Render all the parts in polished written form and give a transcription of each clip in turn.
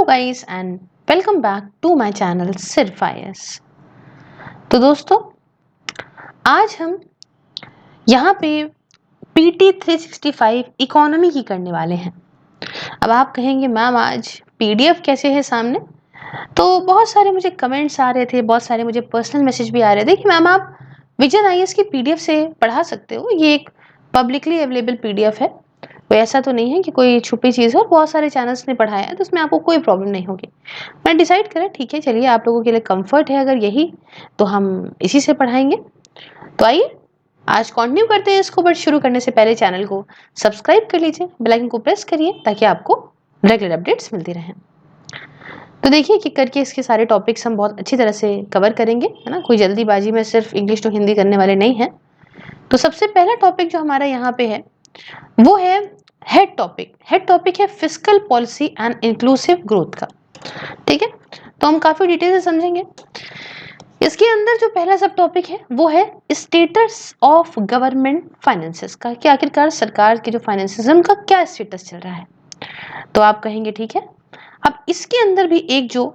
Hello guys and welcome back to my channel सिर्फ IAS. तो दोस्तों, आज हम यहाँ पे पीटी 365 इकोनॉमी की करने वाले हैं। अब आप कहेंगे मैम आज पीडीएफ कैसे है सामने? तो बहुत सारे मुझे कमेंट्स आ रहे थे, बहुत सारे मुझे पर्सनल मैसेज भी आ रहे थे कि मैम आप विजन आईएएस की पीडीएफ से पढ़ा सकते हो, ये एक पब्लिकली अवेलेबल पीडीएफ है, कोई ऐसा तो नहीं है कि कोई छुपी चीज़ है और बहुत सारे चैनल्स ने पढ़ाया है तो उसमें आपको कोई प्रॉब्लम नहीं होगी। मैं डिसाइड करा ठीक है, चलिए आप लोगों के लिए कंफर्ट है अगर यही, तो हम इसी से पढ़ाएंगे। तो आइए आज कंटिन्यू करते हैं इसको, बट शुरू करने से पहले चैनल को सब्सक्राइब कर लीजिए, बेल आइकन को प्रेस करिए ताकि आपको रेगुलर अपडेट्स मिलती रहें। तो देखिए कि करके इसके सारे टॉपिक्स हम बहुत अच्छी तरह से कवर करेंगे, है ना, कोई जल्दीबाजी में सिर्फ इंग्लिश टू हिंदी करने वाले नहीं हैं। तो सबसे पहला टॉपिक जो हमारा यहाँ पे है वो है हेड टॉपिक है fiscal policy and inclusive growth का। ठीक है, तो हम काफी डिटेल से समझेंगे। इसके अंदर जो पहला सब टॉपिक है वो है स्टेटस ऑफ गवर्नमेंट फाइनेंसेस का, कि आखिरकार सरकार के जो फाइनेंसेस है उनका क्या स्टेटस चल रहा है। तो आप कहेंगे ठीक है, अब इसके अंदर भी एक जो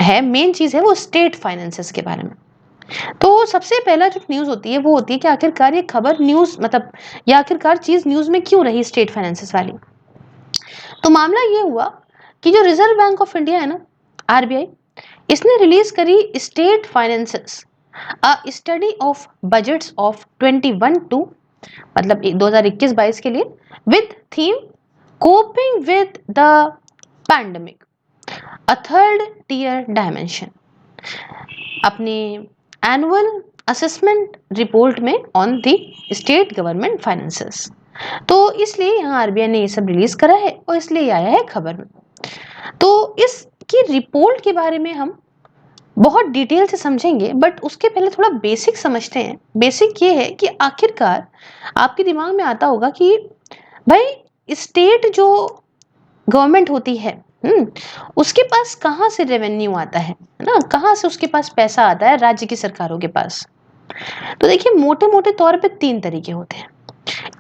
है मेन चीज है वो स्टेट फाइनेंसेस के बारे में। तो सबसे पहला जो न्यूज होती है वो होती है कि आखिरकार ये खबर न्यूज मतलब या आखिरकार चीज न्यूज में क्यों रही स्टेट फाइनेंसेस वाली। तो मामला ये हुआ कि जो रिजर्व बैंक ऑफ इंडिया है ना, आरबीआई, इसने रिलीज करी state finances a study of budgets of 21 to मतलब 2021-22 के लिए with theme coping with the pandemic a third tier dimension, अपनी एनुअल असेसमेंट रिपोर्ट में on the state government finances. तो इसलिए यहाँ आरबीआई ने ये सब रिलीज करा है और इसलिए आया है खबर में। तो इसकी रिपोर्ट के बारे में हम बहुत डिटेल से समझेंगे, बट उसके पहले थोड़ा बेसिक समझते हैं। बेसिक ये है कि आखिरकार आपके दिमाग में आता होगा कि भाई स्टेट जो गवर्नमेंट होती है, उसके पास कहाँ से रेवेन्यू आता है ना, कहाँ से उसके पास पैसा आता है राज्य की सरकारों के पास। तो देखिए मोटे मोटे तौर पे तीन तरीके होते हैं।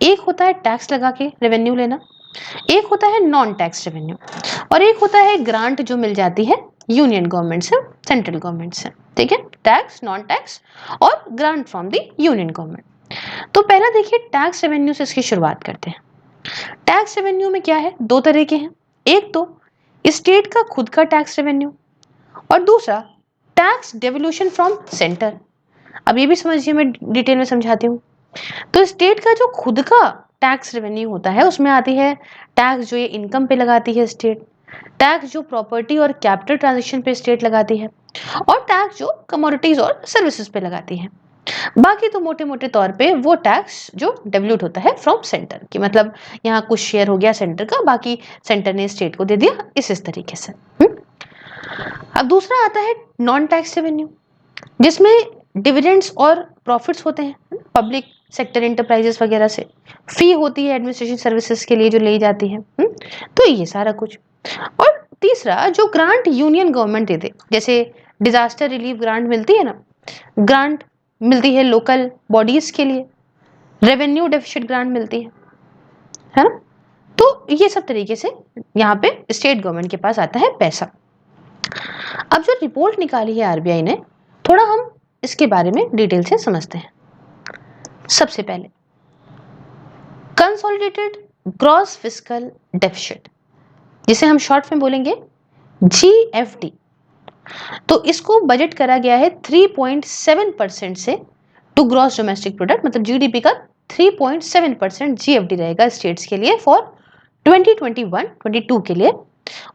एक होता है टैक्स लगा के रेवेन्यू लेना, एक होता है नॉन टैक्स रेवेन्यू, और एक होता है ग्रांट जो मिल जाती है यूनियन गवर्नमेंट से, सेंट्रल गवर्नमेंट से। ठीक है, टैक्स, नॉन टैक्स और grant from the union government. तो पहला देखिए टैक्स रेवेन्यू से इसकी शुरुआत करते हैं। टैक्स रेवेन्यू में क्या है, दो तरह के हैं। एक तो स्टेट का खुद का टैक्स रेवेन्यू और दूसरा टैक्स डेवोल्यूशन फ्रॉम सेंटर। अब ये भी समझिए, मैं डिटेल में समझाती हूँ। तो स्टेट का जो खुद का टैक्स रेवेन्यू होता है उसमें आती है टैक्स जो ये इनकम पे लगाती है स्टेट, टैक्स जो प्रॉपर्टी और कैपिटल ट्रांजैक्शन पे स्टेट लगाती है, और टैक्स जो कमोडिटीज और सर्विसेज पे लगाती है। बाकी तो मोटे मोटे तौर पे वो टैक्स जो डेवल्यूट होता है फ्रॉम सेंटर, कि मतलब यहाँ कुछ शेयर हो गया सेंटर का, बाकी सेंटर ने स्टेट को दे दिया, इस तरीके से। अब दूसरा आता है नॉन टैक्स रेवेन्यू, जिसमें डिविडेंड्स और प्रॉफिट्स होते हैं पब्लिक सेक्टर इंटरप्राइजेस वगैरह से, फी होती है एडमिनिस्ट्रेशन सर्विसेज के लिए जो ली जाती है। तो ये सारा कुछ। और तीसरा जो ग्रांट यूनियन गवर्नमेंट दे दे, जैसे डिजास्टर रिलीफ ग्रांट मिलती है ना, ग्रांट मिलती है लोकल बॉडीज के लिए, रेवेन्यू डेफिसिट ग्रांट मिलती है ना। तो ये सब तरीके से यहाँ पे स्टेट गवर्नमेंट के पास आता है पैसा। अब जो रिपोर्ट निकाली है आरबीआई ने, थोड़ा हम इसके बारे में डिटेल से समझते हैं। सबसे पहले कंसोलिडेटेड ग्रॉस फिस्कल डेफिसिट, जिसे हम शॉर्ट में बोलेंगे जीएफडी। तो इसको बजट करा गया है 3.7% से टू ग्रॉस डोमेस्टिक प्रोडक्ट, मतलब जीडीपी का 3.7% जीएफडी रहेगा स्टेट्स के लिए फॉर 2021-22 के लिए।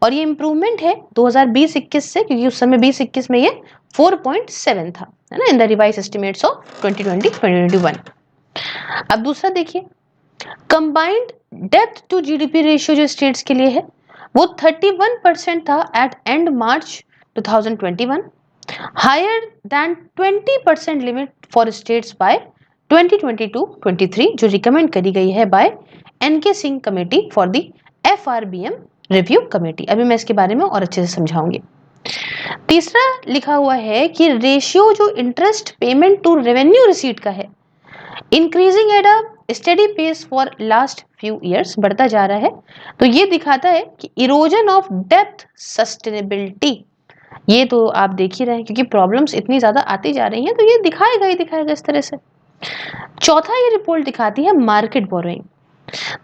और ये इंप्रूवमेंट है 2020-21 से, क्योंकि उस समय 20-21 में ये 4.7 था, है ना, in the revise estimates of 2020-2021। अब दूसरा देखिए, कंबाइंड डेब्ट टू जीडीपी रेशियो जो स्टेट्स के लिए है वो 31% था at end March 2021, higher than 20% limit for states by 2022-23 जो रिकमेंड करी गई है by NK Singh committee for the FRBM review committee. अभी मैं इसके बारे में और अच्छे से समझाऊंगी। तीसरा लिखा हुआ है कि रेशियो जो interest payment to revenue receipt का है, increasing at a steady pace for last few years, बढ़ता जा रहा है। तो ये दिखाता है कि इरोजन ऑफ डेप्थ सस्टेनेबिलिटी, ये तो आप देख ही रहे हैं क्योंकि प्रॉब्लम्स इतनी ज्यादा आती जा रही हैं, तो ये दिखाएगा ही दिखाएगा इस तरह से। चौथा ये रिपोर्ट दिखाती है मार्केट बोरोइंग।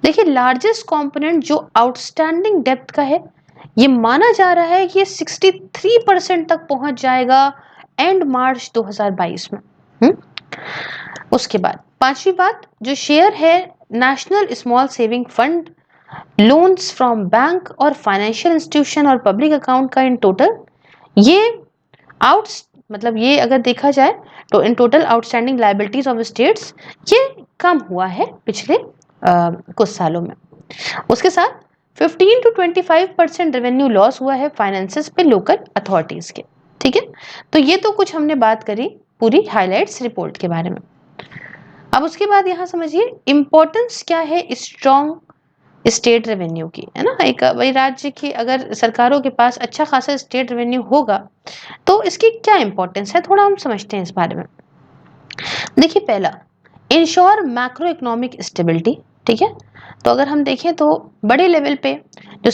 देखिए लार्जेस्ट कंपोनेंट जो आउटस्टैंडिंग डेप्थ का है, ये माना जा रहा है कि ये 63% तक पहुंच जाएगा एंड मार्च 2022 में। उसके बाद पांचवी बात, जो शेयर है national small saving fund, loans from bank और फाइनेंशियल इंस्टीट्यूशन और पब्लिक अकाउंट का इन टोटल, ये आउट मतलब ये अगर देखा जाए तो in total outstanding liabilities of states, ये कम हुआ है पिछले कुछ सालों में। उसके साथ 15 to 25% रेवेन्यू लॉस हुआ है फाइनेंसेस पे लोकल अथॉरिटीज के। ठीक है, तो ये तो कुछ हमने बात करी पूरी हाइलाइट्स रिपोर्ट के बारे में। अब उसके बाद यहाँ समझिए इंपॉर्टेंस क्या है स्ट्रॉन्ग स्टेट रेवेन्यू की, है ना। एक वही राज्य की अगर सरकारों के पास अच्छा खासा स्टेट रेवेन्यू होगा तो इसकी क्या इंपॉर्टेंस है, थोड़ा हम समझते हैं इस बारे में। देखिए पहला, इंश्योर मैक्रो इकोनॉमिक स्टेबिलिटी। ठीक है, तो अगर हम देखें तो बड़े लेवल पे जो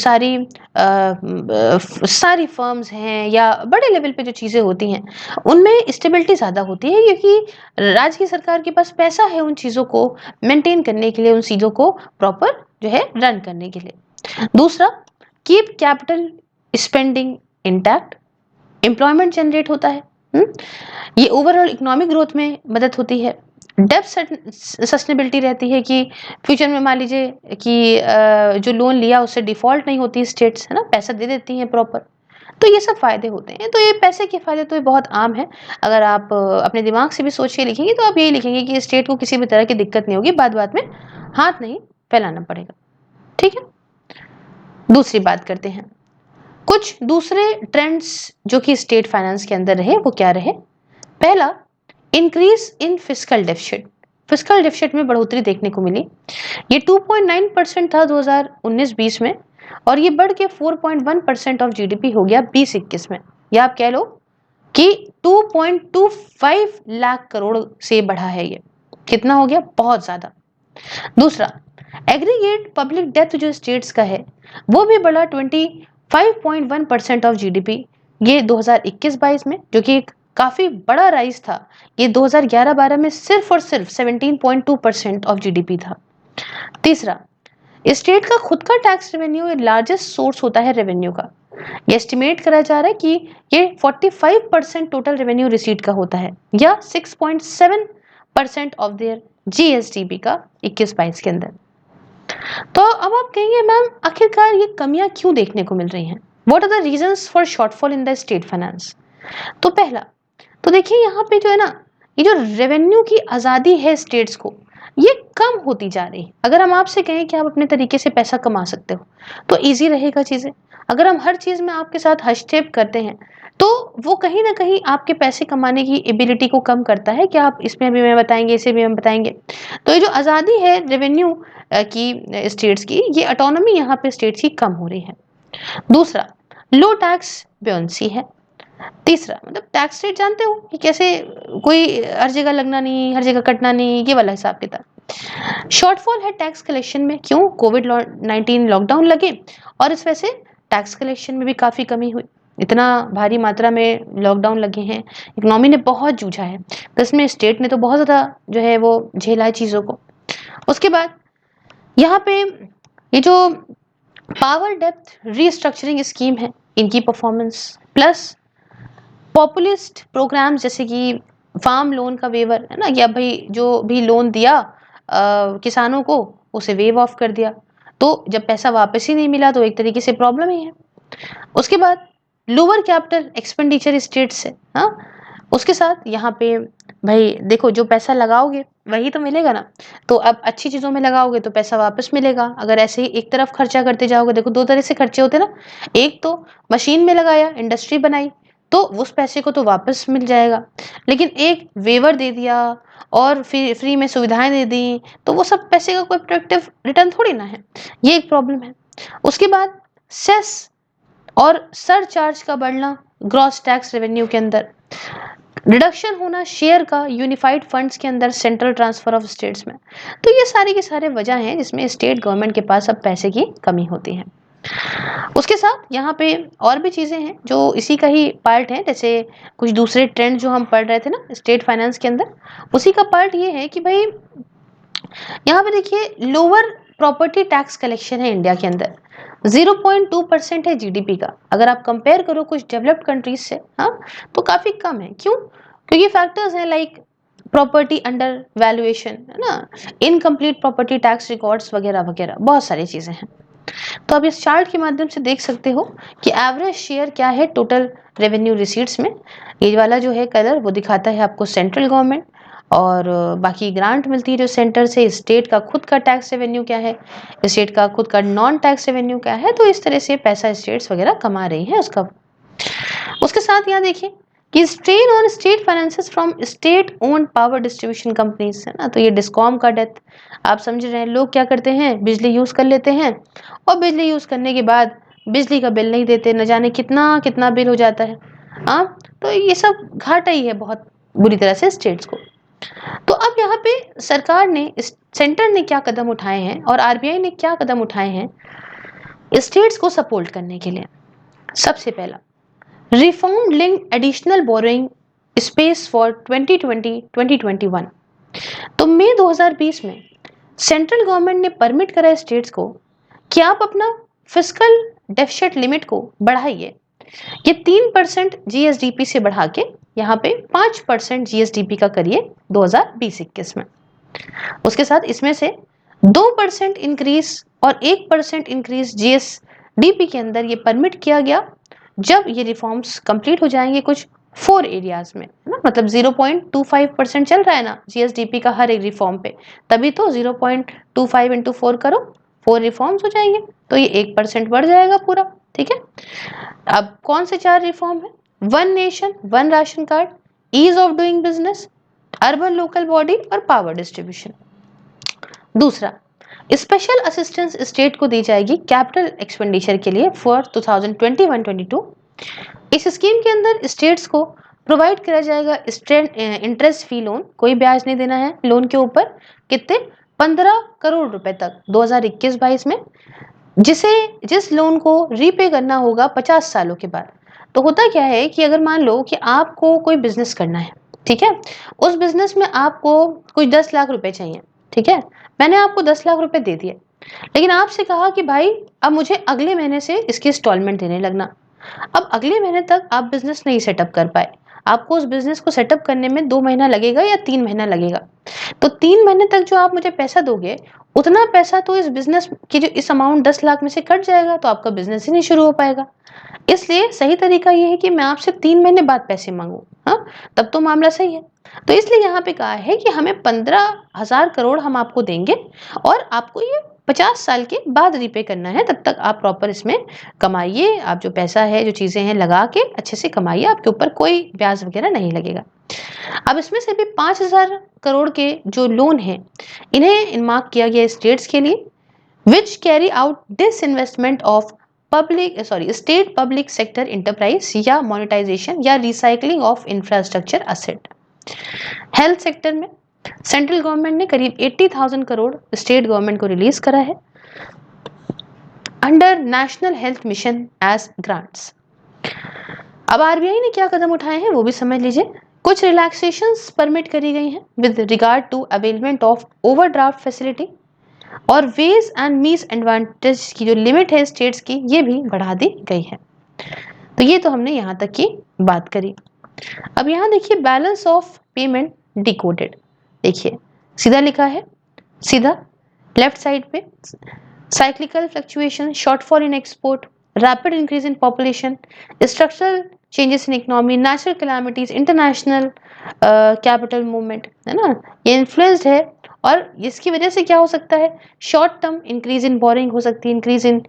सारी फर्म्स हैं या बड़े लेवल पे जो चीज़ें होती हैं उनमें स्टेबिलिटी ज़्यादा होती है, क्योंकि राज्य की सरकार के पास पैसा है उन चीज़ों को मेंटेन करने के लिए, उन चीज़ों को प्रॉपर जो है रन करने के लिए। दूसरा, keep capital spending intact, employment generate होता है। ये ओवरऑल इकोनॉमिक ग्रोथ में मदद होती है। डेब्ट सस्टेनेबिलिटी रहती है कि फ्यूचर में मान लीजिए कि जो लोन लिया उससे डिफॉल्ट नहीं होती स्टेट्स, है ना, पैसा दे देती हैं प्रॉपर। तो ये सब फायदे होते हैं। तो ये पैसे के फायदे तो ये बहुत आम है। अगर आप अपने दिमाग से भी सोच के लिखेंगे तो आप यही लिखेंगे कि स्टेट को किसी भी तरह की दिक्कत नहीं होगी, बाद में हाथ नहीं फैलाना पड़ेगा। ठीक है, दूसरी बात करते हैं, कुछ दूसरे ट्रेंड्स जो कि स्टेट फाइनेंस के अंदर रहे वो क्या रहे। पहला, increase in fiscal deficit. Fiscal deficit में बढ़ोतरी देखने को मिली। ये 2.9% था 2019-20 में और ये बढ़ के 4.1% ऑफ जीडीपी हो गया 2021 में। या आप कह लो कि 2.25 लाख करोड़ से बढ़ा है। ये कितना हो गया, बहुत ज्यादा। दूसरा, एग्रीगेट पब्लिक डेप्थ जो स्टेट्स का है वो भी बढ़ा 25.1% ऑफ जीडीपी ये 2021-22 में, जो कि एक काफी बड़ा राइज था। ये 2011-12 में सिर्फ और सिर्फ 17.2% ऑफ जीडीपी था। तीसरा, स्टेट का खुद का टैक्स रेवेन्यू लार्जेस्ट सोर्स होता है रेवेन्यू का। ये एस्टिमेट करा जा रहा है कि ये 45% टोटल रेवेन्यू रिसीट का होता है या 6.7% ऑफ देयर जीएसडीपी का 21-22 के अंदर। तो अब आप कहेंगे मैम आखिरकार ये कमियां क्यों देखने को मिल रही हैं, what are the reasons for shortfall in the state finance. तो पहला तो देखिए यहाँ पे जो है ना, ये जो रेवेन्यू की आजादी है स्टेट्स को, ये कम होती जा रही है। अगर हम आपसे कहें कि आप अपने तरीके से पैसा कमा सकते हो तो इजी रहेगा चीजें। अगर हम हर चीज में आपके साथ हस्तक्षेप करते हैं तो वो कहीं ना कहीं आपके पैसे कमाने की एबिलिटी को कम करता है कि आप इसमें भी मैं बताएंगे, इसे भी हम बताएंगे। तो ये जो आज़ादी है रेवेन्यू की स्टेट्स की, ये ऑटोनॉमी यहाँ पे स्टेट्स की कम हो रही है। दूसरा, लो टैक्स ब्योंसी है। तीसरा, मतलब टैक्स रेट जानते हो कि कैसे कोई हर जगह लगना नहीं, हर जगह कटना नहीं, ये वाला हिसाब किताब। शॉर्टफॉल है टैक्स कलेक्शन में, क्यों, कोविड-19 लॉकडाउन लगे और इस वजह से टैक्स कलेक्शन में भी काफी कमी हुई। इतना भारी मात्रा में लॉकडाउन लगे हैं, इकोनॉमी ने बहुत जूझा है, तो इसमें स्टेट ने तो बहुत ज्यादा जो है वो झेला है चीजों को। उसके बाद यहाँ पे ये जो पावर डेप्थ रीस्ट्रक्चरिंग स्कीम है, इनकी परफॉर्मेंस प्लस पॉपुलिस्ट प्रोग्राम्स जैसे कि फार्म लोन का वेवर, है ना, कि अब भाई जो भी लोन दिया किसानों को उसे वेव ऑफ कर दिया, तो जब पैसा वापस ही नहीं मिला तो एक तरीके से प्रॉब्लम ही है। उसके बाद लोअर कैपिटल एक्सपेंडिचर स्टेट से, हाँ, उसके साथ यहाँ पे भाई देखो जो पैसा लगाओगे वही तो मिलेगा ना। तो अब अच्छी चीजों में लगाओगे तो पैसा वापस मिलेगा। अगर ऐसे ही एक तरफ खर्चा करते जाओगे, देखो दो तरह से खर्चे होते ना, एक तो मशीन में लगाया, इंडस्ट्री बनाई, तो उस पैसे को तो वापस मिल जाएगा, लेकिन एक वेवर दे दिया और फिर फ्री में सुविधाएं दे दी तो वो सब पैसे का कोई प्रोडक्टिव रिटर्न थोड़ी ना है। ये एक प्रॉब्लम है। उसके बाद सेस और सरचार्ज का बढ़ना ग्रॉस टैक्स रेवेन्यू के अंदर, रिडक्शन होना शेयर का यूनिफाइड फंड्स के अंदर सेंट्रल ट्रांसफर ऑफ स्टेट्स में। तो ये सारी के सारे वजह हैं जिसमें स्टेट गवर्नमेंट के पास अब पैसे की कमी होती है। उसके साथ यहाँ पे और भी चीजें हैं जो इसी का ही पार्ट है, जैसे कुछ दूसरे ट्रेंड जो हम पढ़ रहे थे ना स्टेट फाइनेंस के अंदर, उसी का पार्ट ये है कि भाई यहाँ पे देखिए लोअर प्रॉपर्टी टैक्स कलेक्शन है इंडिया के अंदर, 0.2% है जीडीपी का। अगर आप कंपेयर करो कुछ डेवलप्ड कंट्रीज से, हाँ, तो काफी कम है। क्यों? क्योंकि फैक्टर्स हैं लाइक प्रॉपर्टी अंडर वैल्यूएशन, है ना, इनकम्प्लीट प्रॉपर्टी टैक्स रिकॉर्ड्स वगैरह वगैरह, बहुत सारी चीजें हैं। तो आप इस चार्ट के माध्यम से देख सकते हो कि एवरेज शेयर क्या है टोटल रेवेन्यू रिसीट्स में। ये वाला जो है कलर वो दिखाता है आपको सेंट्रल गवर्नमेंट, और बाकी ग्रांट मिलती है जो सेंटर से। स्टेट का खुद का टैक्स रेवेन्यू क्या है, स्टेट का खुद का नॉन टैक्स रेवेन्यू क्या है। तो इस तरह से पैसा स्टेट्स वगैरह कमा रही है उसका। उसके साथ यहाँ देखिए कि strain on state finances from state owned power distribution companies, है ना। तो ये डिस्कॉम का डेथ, आप समझ रहे हैं। लोग क्या करते हैं, बिजली यूज कर लेते हैं और बिजली यूज करने के बाद बिजली का बिल नहीं देते, न जाने कितना कितना बिल हो जाता है। हाँ, तो ये सब घाटा ही है बहुत बुरी तरह से स्टेट्स को। तो अब यहाँ पे सरकार ने, सेंटर ने क्या कदम उठाए हैं और आरबीआई ने क्या कदम उठाए हैं स्टेट्स को सपोर्ट करने के लिए। सबसे पहला, reform link additional borrowing space for 2020-2021। तो मई 2020 में सेंट्रल गवर्नमेंट ने परमिट करा स्टेट्स को कि आप अपना फिस्कल डेफिसिट लिमिट को बढ़ाइए। ये 3% जीएसडीपी से बढ़ा के यहाँ पे 5% जीएसडीपी का करिए 2020-21 में। उसके साथ इसमें से 2% इंक्रीज और 1% इंक्रीज जीएसडीपी के अंदर ये परमिट किया गया जब ये रिफॉर्म्स कंप्लीट हो जाएंगे कुछ 4 एरियाज में, है ना। मतलब 0.25% चल रहा है ना जीएसडीपी का हर एक रिफॉर्म पे, तभी तो 0.25 इंटू 4 करो, 4 रिफॉर्म्स हो जाएंगे, तो ये 1% बढ़ जाएगा पूरा। ठीक है। अब कौन से 4 रिफॉर्म है? One nation one ration card, ease of doing business, urban local body और पावर डिस्ट्रीब्यूशन। दूसरा, स्पेशल असिस्टेंस स्टेट को दी जाएगी कैपिटल एक्सपेंडिचर के लिए फॉर 2021-22। इस स्कीम के अंदर स्टेट्स को प्रोवाइड किया जाएगा इंटरेस्ट फ्री लोन, कोई ब्याज नहीं देना है लोन के ऊपर। कितने? 15 करोड़ रुपए तक 2021-22 में, जिस लोन को रीपे करना होगा 50 सालों के बाद। तो होता क्या है कि अगर मान लो कि आपको कोई बिजनेस करना है, ठीक है, उस बिजनेस में आपको कुछ 10 लाख रुपए चाहिए, ठीक है, मैंने आपको 10 लाख रुपए दे दिए, लेकिन आपसे कहा कि भाई अब मुझे अगले महीने से इसकी इंस्टॉलमेंट देने लगना। अब अगले महीने तक आप बिजनेस नहीं सेटअप कर पाए, आपको उस बिजनेस को सेटअप करने में 2 महीना लगेगा या 3 महीना लगेगा। तो 3 महीने तक जो आप मुझे पैसा दोगे, उतना पैसा तो इस बिजनेस की जो इस अमाउंट 10 लाख में से कट जाएगा, तो आपका बिजनेस ही नहीं शुरू हो पाएगा। इसलिए सही तरीका ये है कि मैं आपसे 3 महीने बाद पैसे मांगू, हाँ, तब तो मामला सही है। तो इसलिए यहाँ पे कहा है कि हमें 15,000 करोड़ हम आपको देंगे और आपको ये 50 साल के बाद रीपे करना है, तब तक आप प्रॉपर इसमें कमाइए, आप जो पैसा है जो चीजें हैं लगा के अच्छे से कमाइए, आपके ऊपर कोई ब्याज वगैरह नहीं लगेगा। अब इसमें से भी 5,000 करोड़ के जो लोन है इन्हें इनमार्क किया गया स्टेट्स के लिए, which carry out disinvestment of state public sector enterprise या मोनेटाइजेशन या recycling of infrastructure asset. Health sector में सेंट्रल गवर्नमेंट ने करीब 80,000 करोड़ स्टेट गवर्नमेंट को रिलीज करा है under National Health Mission as grants. अब आरबीआई ने क्या कदम उठाए हैं वो भी समझ लीजिए। कुछ रिलैक्सेशंस परमिट करी गई हैं with regard to availment of overdraft facility, और वेज एंड मीज एडवांटेज की जो लिमिट है स्टेट्स की ये भी बढ़ा दी गई है। तो ये तो हमने यहाँ तक की बात करी। अब यहाँ देखिए बैलेंस ऑफ पेमेंट डिकोडेड, देखिए सीधा लिखा है, सीधा लेफ्ट साइड पे cyclical fluctuation, shortfall in export, rapid increase in population, structural changes in economy, natural calamities, international capital movement, है ना, ये इन्फ्लुएंस्ड है। और इसकी वजह से क्या हो सकता है, short term increase in boring हो सकती है, इंक्रीज इन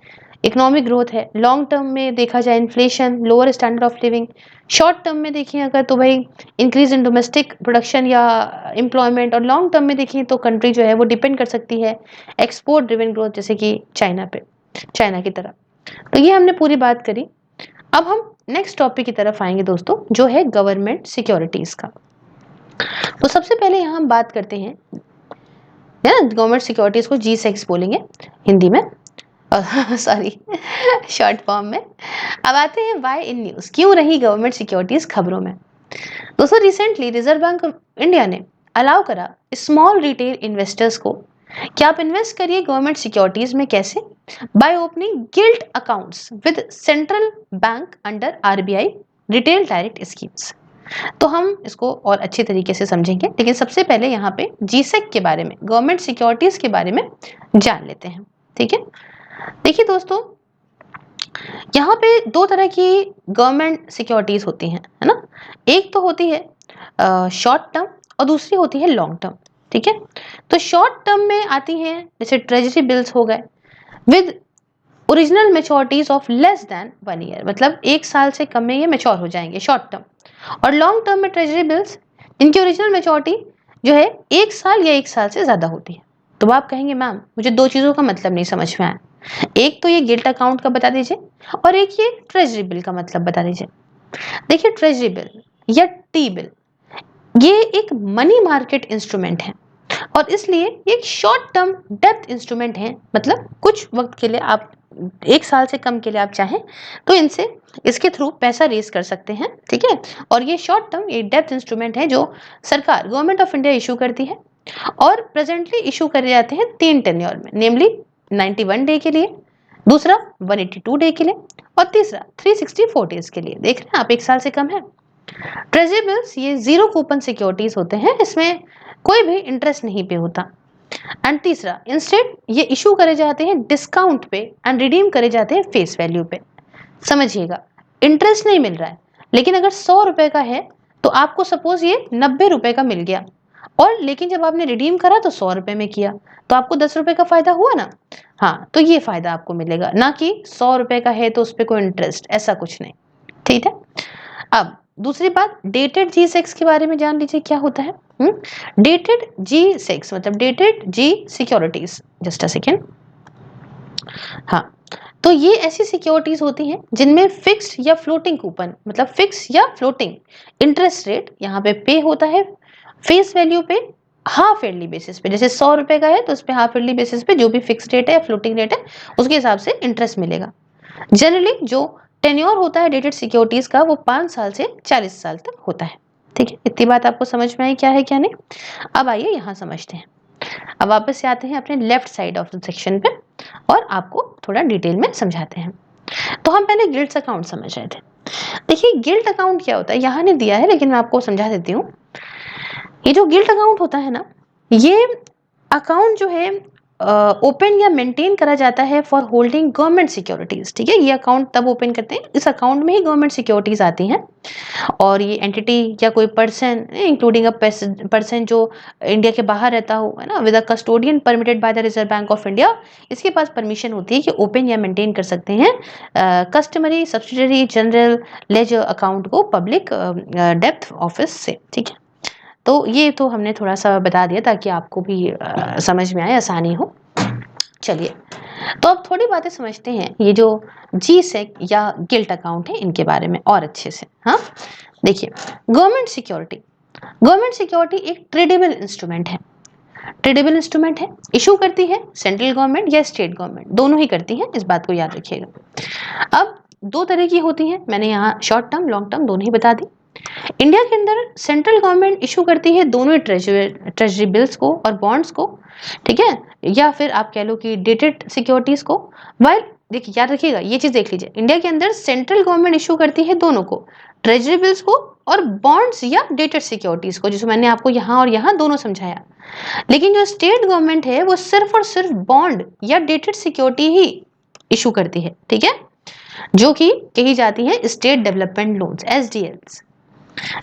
इकोनॉमिक ग्रोथ है। लॉन्ग टर्म में देखा जाए inflation, lower standard of living. Short term में देखिए अगर तो भाई इंक्रीज इन डोमेस्टिक प्रोडक्शन या एम्प्लॉयमेंट, और लॉन्ग टर्म में देखिए तो कंट्री जो है वो डिपेंड कर सकती है एक्सपोर्ट ड्रिवन ग्रोथ, जैसे कि चाइना की तरह। तो ये हमने पूरी बात करी। अब हम नेक्स्ट टॉपिक की तरफ आएंगे दोस्तों, जो है गवर्नमेंट सिक्योरिटीज का। तो सबसे पहले यहाँ हम बात करते हैं ना, गवर्नमेंट सिक्योरिटीज को G-SEC बोलेंगे हिंदी में, सॉरी शॉर्ट फॉर्म में। अब आते हैं वाई इन न्यूज, क्यों रही गवर्नमेंट सिक्योरिटीज खबरों में। दोस्तों recently reserve Bank of India ने अलाउ करा स्मॉल रिटेल इन्वेस्टर्स को कि आप इन्वेस्ट करिए गवर्नमेंट सिक्योरिटीज में। कैसे? By opening guilt accounts with central bank under RBI retail direct schemes. तो हम इसको और अच्छे तरीके से समझेंगे, लेकिन सबसे पहले यहाँ पे G-SEC के बारे में, गवर्नमेंट सिक्योरिटीज के बारे में जान लेते हैं। ठीक है, देखिए दोस्तों, यहाँ पे दो तरह की गवर्नमेंट सिक्योरिटीज होती हैं, है ना। एक तो होती है शॉर्ट टर्म और दूसरी होती है लॉन्ग टर्म। ठीक है, तो शॉर्ट टर्म में आती हैं जैसे ट्रेजरी बिल्स हो गए with original maturities of less than 1 year, मतलब 1 साल से कम में ये मेच्योर हो जाएंगे, शॉर्ट टर्म। और लॉन्ग टर्म में ट्रेजरी बिल्स, इनकी ओरिजिनल मेच्योरिटी जो है 1 साल या 1 साल से ज्यादा होती है। तो आप कहेंगे मैम मुझे दो चीजों का मतलब नहीं समझ में आया, एक तो ये गिल्ट अकाउंट का बता दीजिए और एक ये ट्रेजरी बिल का मतलब बता दीजिए। देखिए ट्रेजरी बिल या टी बिल ये एक मनी मार्केट इंस्ट्रूमेंट है और इसलिए ये एक शॉर्ट टर्म डेप्थ इंस्ट्रूमेंट है, मतलब कुछ वक्त के लिए, आप 1 साल से कम के लिए आप चाहें तो इनसे, इसके थ्रू पैसा रेज कर सकते हैं। ठीक है, और ये शॉर्ट टर्म, ये डेप्थ इंस्ट्रूमेंट है जो सरकार, गवर्नमेंट ऑफ इंडिया इशू करती है और प्रेजेंटली इशू करे जाते हैं 3 टेन्योर में, नेमली 91 डे के लिए, दूसरा 182 डे के लिए और तीसरा 364 डेज के लिए। देख रहे हैं आप, 1 साल से कम है। ट्रेजरी बिल्स ये 0 कूपन सिक्योरिटीज होते हैं, इसमें कोई भी इंटरेस्ट नहीं पे होता। एंड तीसरा, इंस्टेड ये इशू करे जाते हैं डिस्काउंट पे एंड रिडीम करे जाते हैं फेस वैल्यू पे। समझिएगा, इंटरेस्ट नहीं मिल रहा है, लेकिन अगर 100 रुपए का है तो आपको सपोज ये 90 रुपए का मिल गया, और लेकिन जब आपने रिडीम करा तो 100 रुपए में किया, तो आपको 10 रुपए का फायदा हुआ ना। हाँ, तो ये फायदा आपको मिलेगा, ना कि 100 रुपए का है तो उस पर कोई इंटरेस्ट, ऐसा कुछ नहीं। ठीक है, अब दूसरी बात, डेटेड G-SEC के बारे में जान लीजिए क्या होता है। डेटेड G-SEC मतलब dated G securities, just a second. हाँ, तो ये ऐसी सिक्योरिटीज होती हैं जिनमें फिक्स्ड या फ्लोटिंग कूपन, मतलब फिक्स या फ्लोटिंग इंटरेस्ट रेट यहाँ पे होता है फेस वैल्यू पे, हाफ ईयरली बेसिस पे। जैसे 100 रुपए का है तो उस पे हाफ ईयरली बेसिस पे जो भी फिक्स रेट है या फ्लोटिंग रेट है उसके हिसाब से इंटरेस्ट मिलेगा। जनरली जो टेन्योर होता है डेटेड सिक्योरिटीज का वो 5 साल से 40 साल तक होता है। ठीक है, इतनी बात आपको समझ में आई क्या है क्या नहीं। अब आइए यहाँ समझते हैं। अब वापस से आते हैं अपने left side of the section पे और आपको थोड़ा डिटेल में समझाते हैं। तो हम पहले गिल्ट्स अकाउंट समझ रहे थे। देखिए गिल्ट अकाउंट क्या होता है, यहाँ नहीं दिया है लेकिन मैं आपको समझा देती हूँ। ये जो गिल्ट अकाउंट होता है ना, ये अकाउंट जो है ओपन या मेंटेन करा जाता है फॉर होल्डिंग गवर्नमेंट सिक्योरिटीज। ठीक है, ये अकाउंट तब ओपन करते हैं, इस अकाउंट में ही गवर्नमेंट सिक्योरिटीज आती हैं, और ये एंटिटी या कोई पर्सन, इंक्लूडिंग अ पर्सन जो इंडिया के बाहर रहता हो, है ना, with a custodian permitted by the reserve Bank of India, इसके पास परमिशन होती है कि ओपन या मेंटेन कर सकते हैं customary subsidiary general ledger account को पब्लिक डेप्थ ऑफिस से। ठीक है, तो ये तो हमने थोड़ा सा बता दिया ताकि आपको भी समझ में आए, आसानी हो। चलिए, तो अब थोड़ी बातें समझते हैं ये जो G-SEC या गिल्ट अकाउंट है इनके बारे में और अच्छे से। हाँ, देखिए, गवर्नमेंट सिक्योरिटी एक ट्रेडेबल इंस्ट्रूमेंट है। ट्रेडेबल इंस्ट्रूमेंट है, इशू करती है सेंट्रल गवर्नमेंट या स्टेट गवर्नमेंट, दोनों ही करती है, इस बात को याद रखिएगा। अब 2 तरह की होती हैं, मैंने यहाँ शॉर्ट टर्म लॉन्ग टर्म दोनों ही बता दी। इंडिया के अंदर सेंट्रल गवर्नमेंट इशू करती है दोनों ट्रेजरी बिल्स को और बॉन्ड्स को। ठीक है, या फिर आप कह लो कि डेटेड सिक्योरिटीज को। वाइल देखिए, याद रखिएगा ये चीज देख लीजिए, इंडिया के अंदर सेंट्रल गवर्नमेंट इशू करती है दोनों को, ट्रेजरी बिल्स को और बॉन्ड्स या डेटेड सिक्योरिटीज को, जिसको मैंने आपको यहाँ और यहाँ दोनों समझाया। लेकिन जो स्टेट गवर्नमेंट है वो सिर्फ और सिर्फ बॉन्ड या डेटेड सिक्योरिटी ही इशू करती है। ठीक है, जो कि कही जाती है स्टेट डेवलपमेंट लोन्स, SDLs।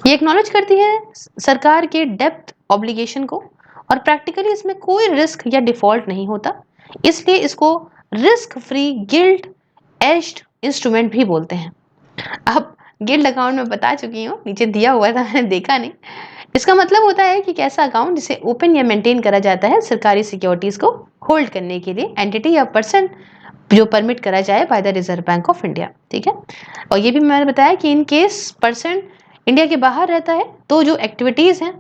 ये एक्नॉलेज करती है सरकार के डेप्थ ऑब्लिगेशन को, और प्रैक्टिकली इसमें कोई रिस्क या डिफॉल्ट नहीं होता, इसलिए इसको risk free guilt aged instrument भी बोलते हैं। अब गिल्ट अकाउंट में बता चुकी हूँ, नीचे दिया हुआ था मैंने देखा नहीं, इसका मतलब होता है कि कैसा अकाउंट जिसे ओपन या मेंटेन करा जाता है सरकारी सिक्योरिटीज को होल्ड करने के लिए एंटिटी या पर्सन जो परमिट करा जाए by the reserve Bank of India. ठीक है, और ये भी मैंने बताया कि इन केस पर्सन इंडिया के बाहर रहता है तो जो एक्टिविटीज हैं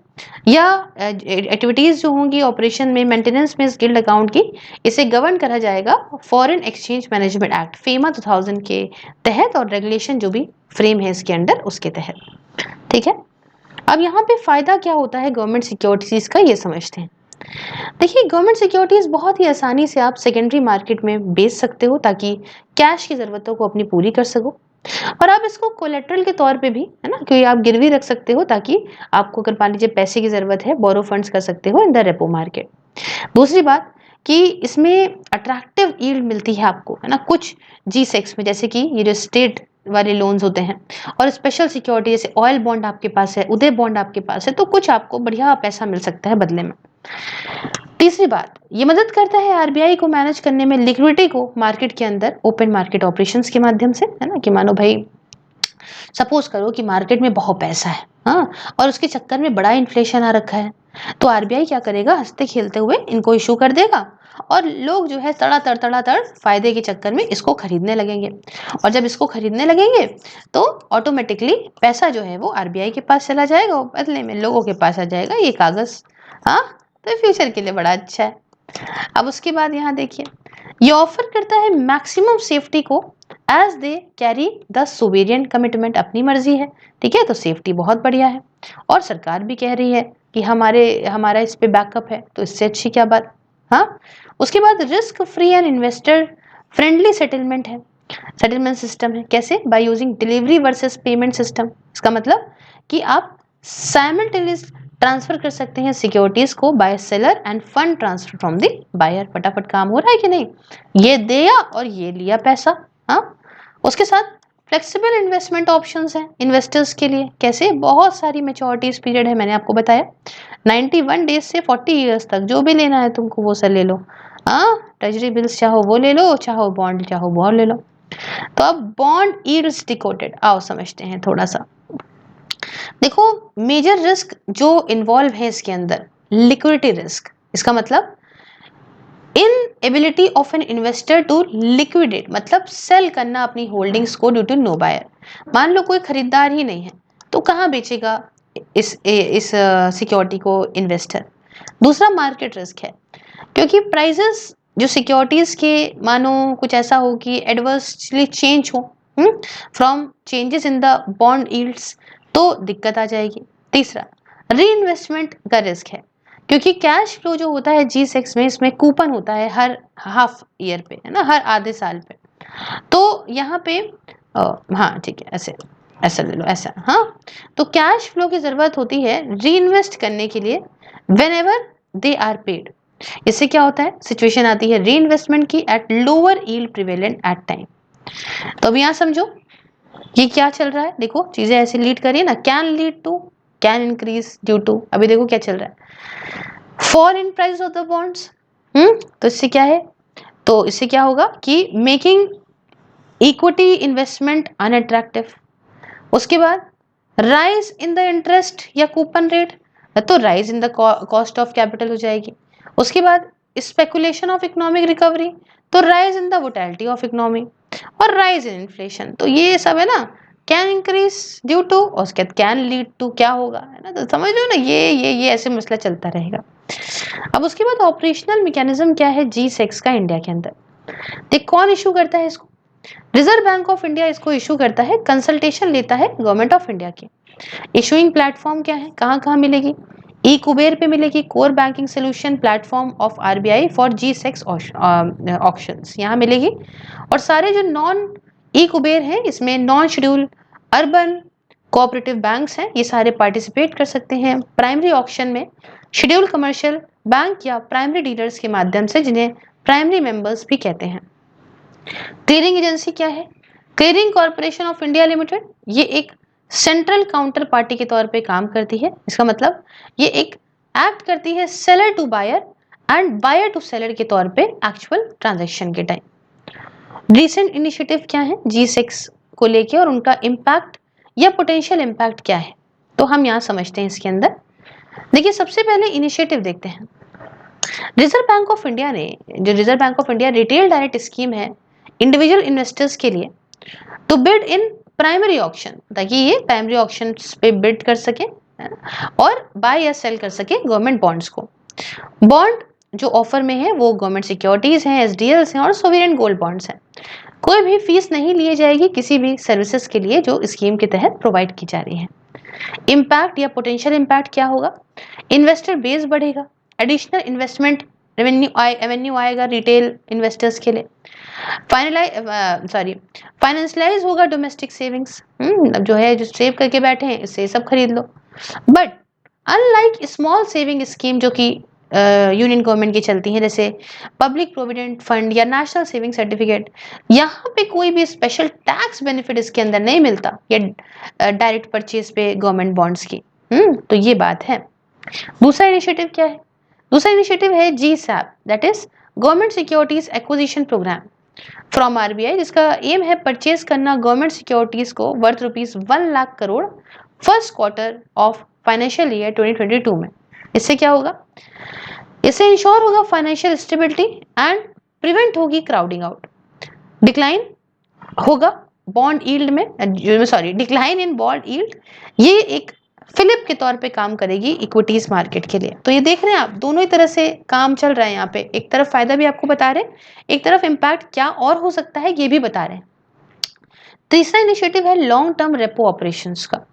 या एक्टिविटीज जो होंगी ऑपरेशन में, मेंटेनेंस में इस गिल्ड अकाउंट की, इसे गवर्न करा जाएगा foreign exchange management act FEMA 2000 के तहत और रेगुलेशन जो भी फ्रेम है इसके अंडर उसके तहत। ठीक है, अब यहाँ पे फायदा क्या होता है गवर्नमेंट सिक्योरिटीज का, ये समझते हैं। देखिए, गवर्नमेंट सिक्योरिटीज बहुत ही आसानी से आप सेकेंडरी मार्केट में बेच सकते हो ताकि कैश की जरूरतों को अपनी पूरी कर सको, और आप इसको कोलेट्रल के तौर पे भी, है ना, क्योंकि आप गिरवी रख सकते हो ताकि आपको अगर मान लीजिए पैसे की जरूरत है, बोरो फंड्स कर सकते हो इन द रेपो मार्केट। दूसरी बात कि इसमें अट्रैक्टिव यील्ड मिलती है आपको, है ना, कुछ जी सेक्स में, जैसे कि ये जो स्टेट वाले लोन्स होते हैं और स्पेशल सिक्योरिटी जैसे ऑयल बॉन्ड आपके पास है, उदय बॉन्ड आपके पास है, तो कुछ आपको बढ़िया पैसा मिल सकता है बदले में। तीसरी बात, ये मदद करता है आरबीआई को मैनेज करने में लिक्विडिटी को मार्केट के अंदर ओपन मार्केट ऑपरेशंस के माध्यम से, है ना, कि मानो भाई सपोज करो कि मार्केट में बहुत पैसा है, हाँ, और उसके चक्कर में बड़ा इन्फ्लेशन आ रखा है, तो आरबीआई क्या करेगा, हंसते खेलते हुए इनको इशू कर देगा और लोग जो है तड़ा तड़ फायदे के चक्कर में इसको खरीदने लगेंगे, और जब इसको खरीदने लगेंगे तो ऑटोमेटिकली पैसा जो है वो आरबीआई के पास चला जाएगा और बदले में लोगों के पास आ जाएगा ये कागज। हाँ, तो फ्यूचर के लिए बड़ा अच्छा है। अब उसके बाद यहाँ देखिए, ये ऑफर करता है मैक्सिमम सेफ्टी को as they carry the sovereign commitment, अपनी मर्जी है। ठीक है, तो सेफ्टी बहुत बढ़िया है और सरकार भी कह रही है कि हमारा इस पे बैकअप है, तो इससे अच्छी क्या बात। हाँ, उसके बाद risk free and investor friendly settlement है, सेटलमेंट सिस्टम है। कैसे? By using delivery versus payment system. इसका मतलब कि आप साइमल्टेनियस ट्रांसफर कर सकते हैं सिक्योरिटीज को by seller and fund transfer from the buyer. फटाफट काम हो रहा है कि नहीं, ये दिया और ये लिया पैसा। हाँ, उसके साथ फ्लेक्सिबल इन्वेस्टमेंट ऑप्शंस हैं इन्वेस्टर्स के लिए। कैसे? बहुत सारी मैच्योरिटीज पीरियड है, मैंने आपको बताया 91 डेज से 40 ईयर्स तक, जो भी लेना है तुमको वो सब ले लो। हाँ, ट्रेजरी बिल्स चाहो वो ले लो, चाहो बॉन्ड ले लो। तो अब बॉन्ड यील्ड्स डिकोटेड, आओ समझते हैं थोड़ा सा। देखो, मेजर रिस्क जो इन्वॉल्व है इसके अंदर, लिक्विडिटी रिस्क। इसका मतलब inability of an investor to liquidate, मतलब सेल करना अपनी होल्डिंग्स को ड्यू टू नो बायर। मान लो कोई खरीदार ही नहीं है तो कहाँ बेचेगा इस सिक्योरिटी को इन्वेस्टर। दूसरा मार्केट रिस्क है, क्योंकि प्राइसेस जो सिक्योरिटीज के, मानो कुछ ऐसा हो कि एडवर्सली चेंज हो from changes in the bond yields, तो दिक्कत आ जाएगी। तीसरा, री इन्वेस्टमेंट का रिस्क है, क्योंकि कैश फ्लो जो होता है जी सेक्स में, इसमें कूपन होता है हर हाफ ईयर पे, है ना, हर आधे साल पे। तो यहाँ पे हाँ ठीक है, ऐसे ऐसा ले लो, ऐसा। हाँ, तो कैश फ्लो की जरूरत होती है री इन्वेस्ट करने के लिए whenever they are paid. इससे क्या होता है, सिचुएशन आती है री इन्वेस्टमेंट की at lower yield prevalent at time. तो अब यहाँ समझो ये क्या चल रहा है। देखो, चीजें ऐसे लीड करिए ना, can lead to, can increase due to. अभी देखो क्या चल रहा है, fall in price of the bonds. तो इससे क्या है, तो इससे क्या होगा कि मेकिंग इक्विटी इन्वेस्टमेंट अनअट्रैक्टिव। उसके बाद राइज इन द इंटरेस्ट या कूपन रेट, तो rise in the cost of capital हो जाएगी। उसके बाद स्पेकुलेशन ऑफ इकोनॉमिक रिकवरी, तो rise in the volatility of economy, और राइज इन इन्फ्लेशन। तो ये सब है ना, कैन इंक्रीज ड्यू टू, और उसके बाद कैन लीड टू क्या होगा, है ना। तो समझ लो ना, ये ऐसे मसला चलता रहेगा। अब उसके बाद ऑपरेशनल मैकेनिज्म क्या है जी सेक्स का इंडिया के अंदर। देख, कौन इशू करता है इसको, रिजर्व बैंक ऑफ इंडिया इसको इशू करता है, कंसल्टेशन लेता है गवर्नमेंट ऑफ इंडिया की। इशूइंग प्लेटफॉर्म क्या है, कहाँ कहाँ मिलेगी, ई कुबेर पे मिलेगी, core banking solution platform of RBI for G secs auctions, यहाँ मिलेगी। और सारे जो नॉन ई कुबेर हैं, इसमें non schedule urban cooperative banks हैं, ये सारे पार्टिसिपेट कर सकते हैं प्राइमरी ऑक्शन में शेड्यूल कमर्शियल बैंक या प्राइमरी डीलर्स के माध्यम से, जिन्हें प्राइमरी मेंबर्स भी कहते हैं। क्लियरिंग एजेंसी क्या है, clearing corporation of India limited, ये एक सेंट्रल काउंटर पार्टी के तौर पे काम करती है। इसका मतलब ये एक एक्ट करती है seller to buyer and buyer to seller के तौर पे एक्चुअल ट्रांजैक्शन के टाइम। रिसेंट इनिशिएटिव क्या है जी सेक्स को लेके और उनका इम्पैक्ट या पोटेंशियल इम्पैक्ट क्या है, तो हम यहाँ समझते हैं इसके अंदर। देखिए सबसे पहले इनिशिएटिव देखते हैं। रिजर्व बैंक ऑफ इंडिया ने, जो Reserve Bank of India retail direct scheme है इंडिविजुअल इन्वेस्टर्स के लिए, to bid in primary auction, ताकि ये प्राइमरी ऑक्शन पे बिड कर सके और बाय या सेल कर सके गवर्नमेंट बॉन्ड्स को। बॉन्ड जो ऑफर में है वो गवर्नमेंट सिक्योरिटीज हैं, एसडीएल्स हैं और सोवरेन गोल्ड बॉन्ड्स हैं। कोई भी फीस नहीं ली जाएगी किसी भी सर्विसेज के लिए जो स्कीम के तहत प्रोवाइड की जा रही है। इम्पैक्ट या पोटेंशियल इम्पैक्ट क्या होगा? इन्वेस्टर बेस बढ़ेगा, एडिशनल इन्वेस्टमेंट रेवेन्यू आएगा रिटेल इन्वेस्टर्स के लिए, फाइनेंशियलाइज होगा डोमेस्टिक सेविंग्स, जो है जो सेव करके बैठे हैं इससे सब खरीद लो। But unlike small saving scheme जो कि यूनियन गवर्नमेंट की चलती हैं, जैसे पब्लिक प्रोविडेंट फंड या नेशनल सेविंग सर्टिफिकेट, यहाँ पे कोई भी स्पेशल टैक्स बेनिफिट इसके अंदर नहीं मिलता, या डायरेक्ट परचेज पे गवर्नमेंट बॉन्ड्स की। तो ये बात है। दूसरा इनिशिएटिव क्या है? दूसरा इनिशिएटिव है GSAP, that is government securities acquisition programme from RBI, जिसका एम है परचेज करना गवर्नमेंट सिक्योरिटीज को worth ₹1 lakh crore first quarter of financial year 2022 में। इससे क्या होगा? इससे इंश्योर होगा फाइनेंशियल स्टेबिलिटी एंड प्रिवेंट होगी क्राउडिंग आउट, डिक्लाइन होगा बॉन्ड यील्ड में, डिक्लाइन इन बॉन्ड यील्ड, ये एक फिलिप के तौर पे काम करेगी इक्विटीज मार्केट के लिए। तो ये देख रहे हैं आप, दोनों ही तरह से काम चल रहा है यहाँ पे। एक तरफ फायदा भी आपको बता रहे हैं, एक तरफ इम्पैक्ट क्या और हो सकता है ये भी बता रहे हैं। तीसरा इनिशिएटिव है लॉन्ग टर्म रेपो ऑपरेशंस का।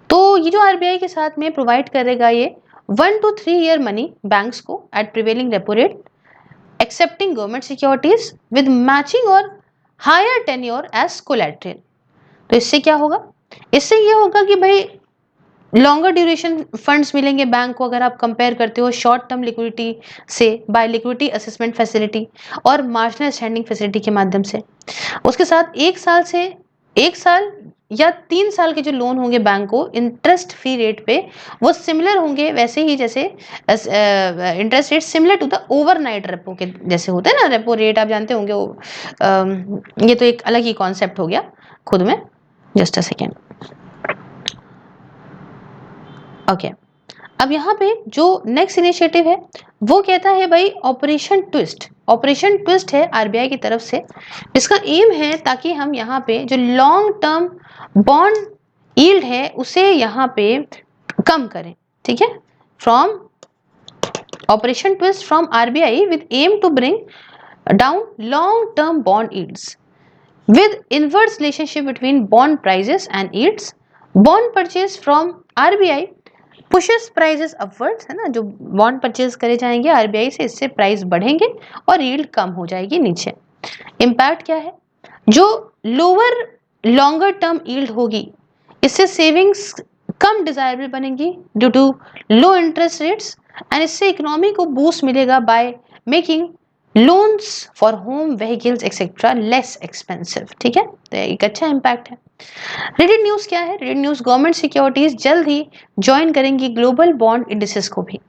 तो ये जो आरबीआई के साथ में प्रोवाइड करेगा ये 1 to 3 ईयर मनी बैंक्स को at prevailing repo rate, accepting government securities with matching और हायर टेन्योर एज कोलैटरल। तो इससे क्या होगा? इससे ये होगा कि भाई लॉन्गर ड्यूरेशन फंड्स मिलेंगे बैंक को, अगर आप कंपेयर करते हो शॉर्ट टर्म लिक्विडिटी से, बाय लिक्विडिटी असेसमेंट फैसिलिटी और मार्जिनल स्टैंडिंग फैसिलिटी के माध्यम से। उसके साथ 1 साल या 3 साल के जो लोन होंगे बैंक को इंटरेस्ट फ्री रेट पे, वो सिमिलर होंगे वैसे ही जैसे interest rate similar to the overnight repo के जैसे होते हैं ना। रेपो रेट आप जानते होंगे वो, ये तो एक अलग ही कॉन्सेप्ट हो गया खुद में। Just a second. ओके, अब यहाँ पे जो नेक्स्ट इनिशिएटिव है वो कहता है भाई ऑपरेशन ट्विस्ट। ऑपरेशन ट्विस्ट है आरबीआई की तरफ से, इसका एम है ताकि हम यहाँ पे जो लॉन्ग टर्म बॉन्ड यील्ड है उसे यहाँ पे कम करें। ठीक है, from operation twist from RBI with aim to bring down long term bond yields with inverse relationship between bond prices and yields. Bond purchase from RBI pushes prices upwards, है ना। जो बॉन्ड परचेज करे जाएंगे RBI से, इससे price बढ़ेंगे और yield कम हो जाएगी नीचे। इम्पैक्ट क्या है? जो लोअर लॉन्गर टर्म यील्ड होगी इससे सेविंग्स कम डिजायरेबल बनेगी due to low interest rates, and इससे इकोनॉमी को बूस्ट मिलेगा by making loans for home vehicles etcetera less expensive. ठीक है, तो एक अच्छा इम्पैक्ट है। रेडिड न्यूज क्या है? रेडिड न्यूज गवर्नमेंट सिक्योरिटीज जल्द ही ज्वाइन करेंगी ग्लोबल बॉन्ड इंडेक्सेस को भी।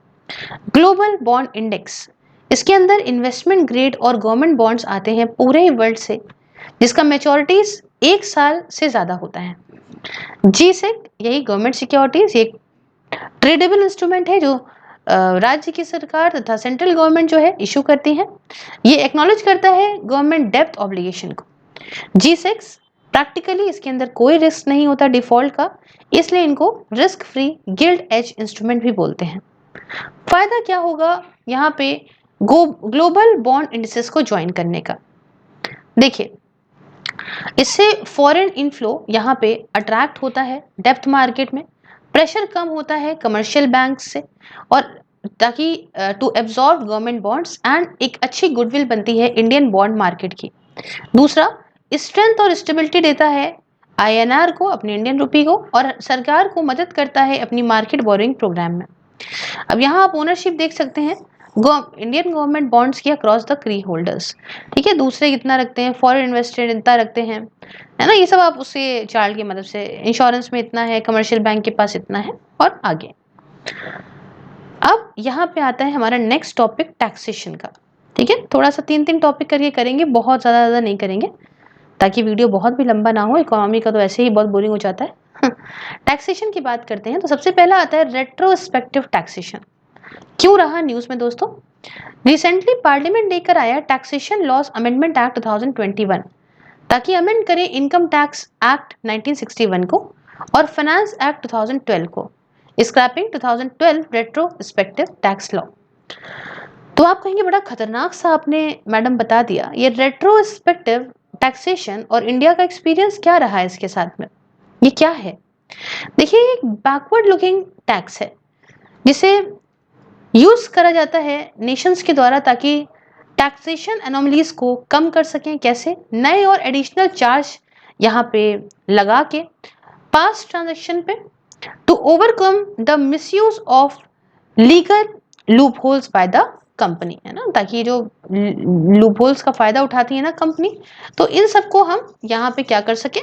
ग्लोबल बॉन्ड इंडेक्स, इसके अंदर इन्वेस्टमेंट ग्रेड और गवर्नमेंट बॉन्ड्स आते हैं पूरे ही वर्ल्ड से, जिसका मैच्योरिटीज 1 साल से ज्यादा होता है। जीसेक, यही गवर्नमेंट सिक्योरिटीज, ये ट्रेडेबल इंस्ट्रूमेंट है जो राज्य की सरकार तथा सेंट्रल गवर्नमेंट जो है इशू करती है। ये एक्नॉलेज करता है गवर्नमेंट डेप्थ ऑब्लिगेशन को। G6 प्रैक्टिकली इसके अंदर कोई रिस्क नहीं होता डिफॉल्ट का, इसलिए इनको risk free gilt edge instrument भी बोलते हैं। फायदा क्या होगा यहाँ पे ग्लोबल बॉन्ड इंडिसेस को ज्वाइन करने का? देखिए, इससे फॉरेन इनफ्लो यहाँ पे अट्रैक्ट होता है डेप्थ मार्केट में, प्रेशर कम होता है कमर्शियल बैंक से, और ताकि to absorb government bonds, and एक अच्छी गुडविल बनती है इंडियन बॉन्ड मार्केट की। दूसरा, स्ट्रेंथ और स्टेबिलिटी देता है आईएनआर को, अपने इंडियन रुपी को, और सरकार को मदद करता है अपनी मार्केट बोरिंग प्रोग्राम में। अब यहाँ आप ओनरशिप देख सकते हैं इंडियन गवर्नमेंट बॉन्ड्स की अक्रॉस द क्री होल्डर्स। ठीक है, दूसरे कितना रखते हैं, फॉरेन इन्वेस्टर इतना रखते हैं, है ना। ये सब आप उससे चार्ट की मदद से, इंश्योरेंस में इतना है, कमर्शियल बैंक के पास इतना है, और आगे। अब यहाँ पे आता है हमारा नेक्स्ट टॉपिक टैक्सेशन का। ठीक है, थोड़ा सा 3 टॉपिक करके करेंगे, बहुत ज़्यादा नहीं करेंगे ताकि वीडियो बहुत भी लंबा ना हो। इकोनॉमी का तो ऐसे ही बहुत बोरिंग हो जाता है। टैक्सेशन की बात करते हैं तो सबसे पहला आता है रेट्रोस्पेक्टिव टैक्सेशन। क्यों रहा न्यूज में दोस्तों? रिसेंटली पार्लियामेंट लेकर आया टैक्सेशन लॉस अमेंडमेंट एक्ट 2021 ताकि अमेंड करे इनकम टैक्स एक्ट 1961 को और फाइनेंस एक्ट 2012 को, स्क्रैपिंग 2012 रेट्रोस्पेक्टिव टैक्स लॉ। तो आप कहेंगे बड़ा खतरनाक सा आपने मैडम बता दिया, ये रेट्रोस्पेक्टिव टैक्सेशन और इंडिया का एक्सपीरियंस क्या रहा है इसके साथ में, ये क्या है? देखिए, एक बैकवर्ड लुकिंग टैक्स है जिसे यूज करा जाता है नेशंस के द्वारा ताकि टैक्सेशन एनोमलीज को कम कर सकें। कैसे? नए और एडिशनल चार्ज यहाँ पे लगा के पास्ट ट्रांजैक्शन पे to overcome the misuse of legal loopholes by the company, है ना, ताकि जो लूप होल्स का फायदा उठाती है ना कंपनी, तो इन सबको हम यहाँ पे क्या कर सके,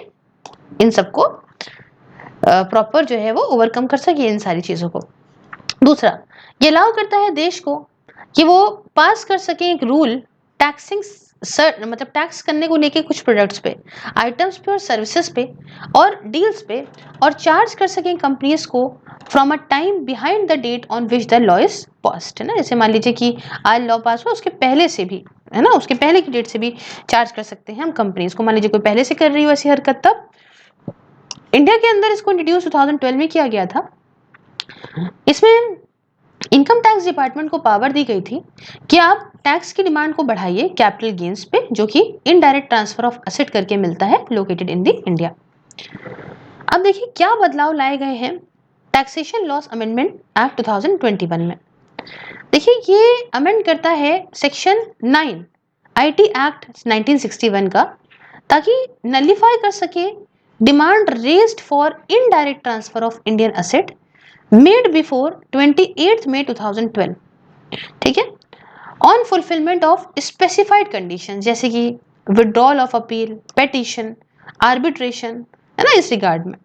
इन सबको प्रॉपर जो है वो ओवरकम कर सके इन सारी चीजों को। दूसरा, ये अलाउ करता है देश को कि वो पास कर सके एक रूल टैक्सिंग मतलब टैक्स करने को लेके कुछ प्रोडक्ट्स पे, आइटम्स पे और सर्विसेज पे और डील्स पे, और चार्ज कर सकें कंपनीज को from a time behind the date on which the law is passed, है ना। जैसे मान लीजिए कि आज लॉ पास हुआ, उसके पहले से भी, है ना, उसके पहले की डेट से भी चार्ज कर सकते हैं हम कंपनीज को। मान लीजिए कोई पहले से कर रही हो ऐसी हरकत, तब इंडिया के अंदर इसको इंट्रोड्यूस 2012 में किया गया था। इसमें इनकम टैक्स डिपार्टमेंट को पावर दी गई थी कि आप टैक्स की डिमांड को बढ़ाइए कैपिटल गेन्स पे, जो कि इनडायरेक्ट ट्रांसफर ऑफ एसेट करके मिलता है लोकेटेड इन द इंडिया। अब देखिए क्या बदलाव लाए गए हैं टैक्सेशन लॉस अमेंडमेंट एक्ट 2021 में। देखिए, ये अमेंड करता है सेक्शन 9 आईटी एक्ट 1961 का, ताकि नलिफाई कर सके demand raised for indirect transfer of Indian asset made before 28 मई 2012, ठीक है, on fulfilment of specified condition, जैसे कि withdrawal of appeal, petition, arbitration, है ना, इस रिगार्ड में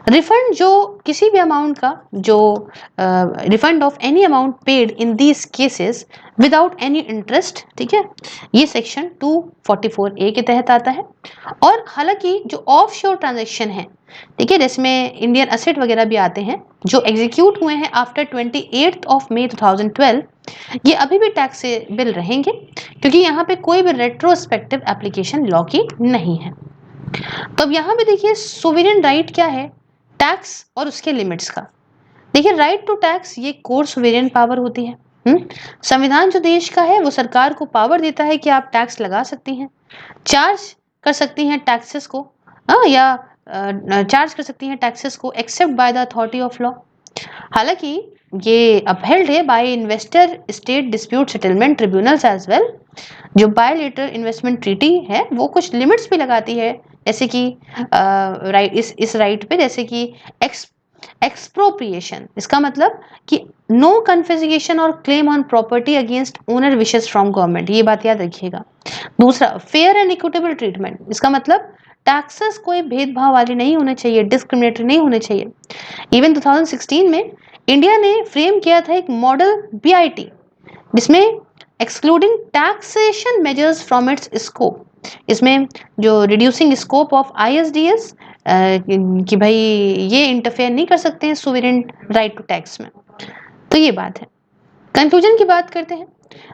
रिफंड जो किसी भी अमाउंट का, जो refund of any amount paid in these cases without any interest, ठीक है, ये सेक्शन 244A के तहत आता है। और हालांकि जो ऑफ शोर ट्रांजेक्शन है, ठीक है, जिसमें इंडियन एसेट वगैरह भी आते हैं, जो एग्जीक्यूट हुए हैं आफ्टर 28 मई 2012, ये अभी भी टैक्सेबल रहेंगे क्योंकि यहाँ पे कोई भी रेट्रोस्पेक्टिव एप्लीकेशन लॉ की नहीं है। तो अब यहाँ पे देखिए सोवरेन राइट क्या है टैक्स और उसके लिमिट्स का। देखिए, राइट टू टैक्स ये कोर सोवरेन पावर होती है। संविधान जो देश का है वो सरकार को पावर देता है कि आप टैक्स लगा सकती हैं, चार्ज कर सकती हैं टैक्सेस को, या चार्ज कर सकती हैं टैक्सेस को accept by the authority of law. हालांकि ये अपहेल्ड है by investor state dispute settlement tribunals as well. जो बायलेटरल इन्वेस्टमेंट ट्रीटी है वो कुछ लिमिट्स भी लगाती है, जैसे कि राइट इस राइट पे, जैसे कि एक्सप्रोप्रिएशन, इसका मतलब कि नो कन्फिस्केशन और claim on property against owner wishes from government, ये बात याद रखिएगा। दूसरा, फेयर एंड इक्विटेबल ट्रीटमेंट, इसका मतलब टैक्सेस कोई भेदभाव वाले नहीं होने चाहिए, डिस्क्रिमिनेटरी नहीं होने चाहिए। इवन 2016 में इंडिया ने फ्रेम किया था एक मॉडल बीआईटी, जिसमें excluding taxation measures from its scope, इसमें जो रिड्यूसिंग स्कोप ऑफ आईएसडीएस, कि भाई ये इंटरफेयर नहीं कर सकते हैं सोवरेन राइट टू टैक्स में। तो ये बात है। कंक्लूजन की बात करते हैं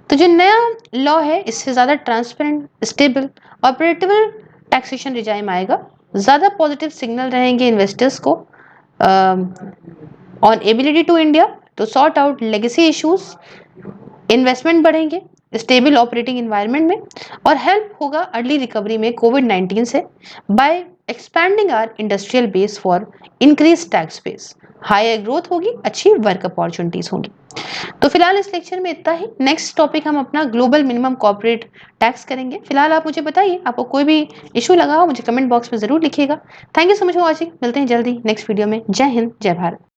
तो जो नया लॉ है इससे ज़्यादा ट्रांसपेरेंट, स्टेबल और प्रेडिक्टेबल टैक्सेशन रिजाइम आएगा, ज़्यादा पॉजिटिव सिग्नल रहेंगे इन्वेस्टर्स को on ability to India to sort out legacy issues, investment बढ़ेंगे स्टेबल ऑपरेटिंग एनवायरनमेंट में, और हेल्प होगा अर्ली रिकवरी में कोविड-19 से by expanding our industrial base for increase tax base, higher growth होगी, अच्छी वर्क अपॉर्चुनिटीज होंगी। तो फिलहाल इस लेक्चर में इतना ही। नेक्स्ट टॉपिक हम अपना ग्लोबल मिनिमम कॉर्पोरेट टैक्स करेंगे। फिलहाल आप मुझे बताइए, आपको कोई भी इशू लगा हो मुझे कमेंट बॉक्स में जरूर लिखिएगा। Thank you so much for watching, मिलते हैं जल्दी नेक्स्ट वीडियो में। जय हिंद, जय भारत।